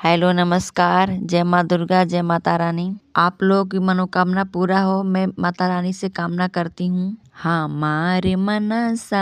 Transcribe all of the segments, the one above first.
Hello नमस्कार, जय माँ दुर्गा, जय माता रानी। आप लोगों की मनोकामना पूरा हो, मैं माता रानी से कामना करती हूँ। हमारे मनसा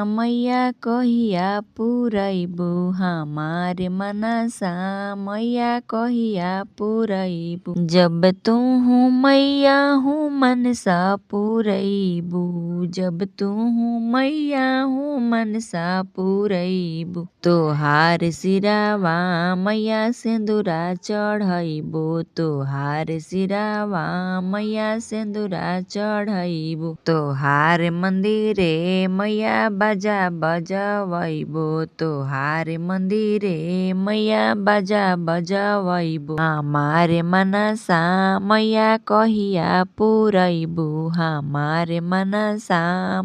मैया कहिया पुरैबू, हमारे मनसा मैया कहिया पुरैबू। जब तू हूँ मैया हूँ मनसा पुरैबू, जब तू हूँ मैया हूँ मनसा पुरैबू। तोहार सिरावा मैया सिंदूरा चढ़ैबो, तोहार सिरावा मैया सिंदूरा चढ़ैबो। तोहार मंदिरे मैया बाजा बजवैबो, तोहार मंदिरे मैया बाजा बजवैबो। हमारे मनसा मैया कहिया पुरैबू, हमारे मनसा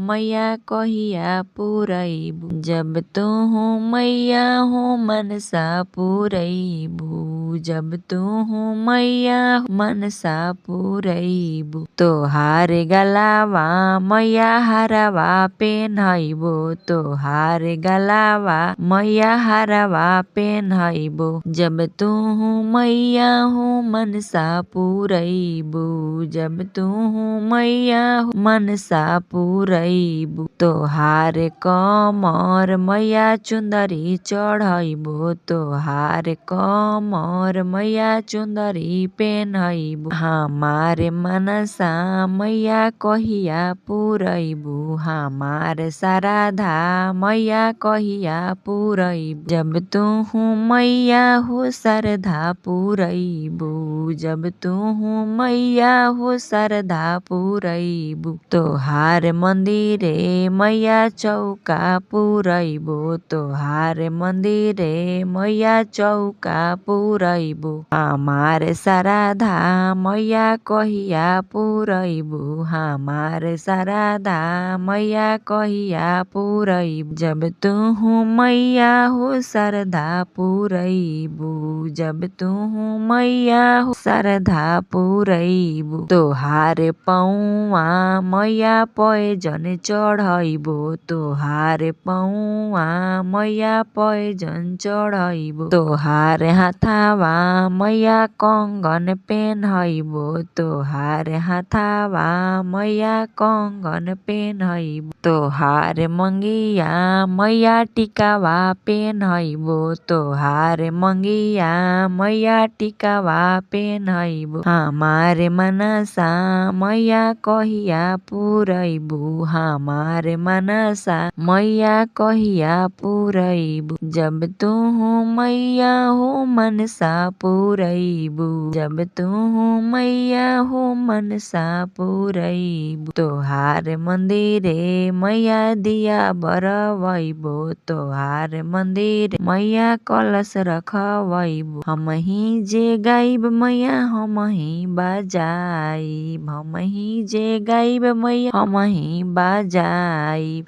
मैया कहिया पुरैबू। जब तू हूँ मैया हूँ मनसा पुरैबू, जब तू हूँ मैया मनसा पुरैबू। तोहार गलावा मैया हरवा पेन्हैबो, तोहार गलावा मैया हरवा पेन्हैबो। जब तू हूँ मैया हूँ मनसा पुरैबू, जब तू हूँ मैया मनसा पुरैबू। तोहार कमर मैया चुंदरी चढ़ैबो, तोहार कमर मैया चुंदरी पेन्हैबू। हमारे मनसा मैया कहिया पुरैबू, हमार श्राद्धा मैया कहिया पुरैबू। जब तू हूँ मैया हो श्रद्धा पुरैबू, जब तू हूँ मैया हो श्रद्धा पुरैबू। तोहार मंदिरे मैया चौका पुरैबो, तोहार मंदिरे मैया चौका पुरैबो। हमार श्राद्धा मैया कहिया पुरैबू, हमार श्राद्धा मैया कहिया पुरैबू। जब तू हूँ मैया हो श्रद्धा पुरैबू, जब तू हूँ मैया हो श्रद्धा पुरैबू। तोहार पौआ मैया पैजन चढ़ैबो, तोहार पौआ मैया पैजन चढ़ैबो। तोहार हाथावा मैया कंगन पेन्हैबो, तोहार हाथावा मैया कंगन पेन्हैबो। तोहार मंगिया मैया टिकावा पेन्हैबो, तोहार मंगिया मैया टिकावा पेन्हैबो। हमारे मनसा मैया कहिया पुरैबू, हमारे मनसा मैया कहिया पुरैबू। जब तू हूँ मैया हो मनसा पुरैबू, जब तू हूँ मैया हो मनसा पुरैबू। तोहार मंदिरे मैया दिया बरवैबो, तोहार मंदिर मैया कलश रखवैबू। हमही जे गाइब मैया हमही बजाइब, हमही जे गाइब मैया हमही बजाइब।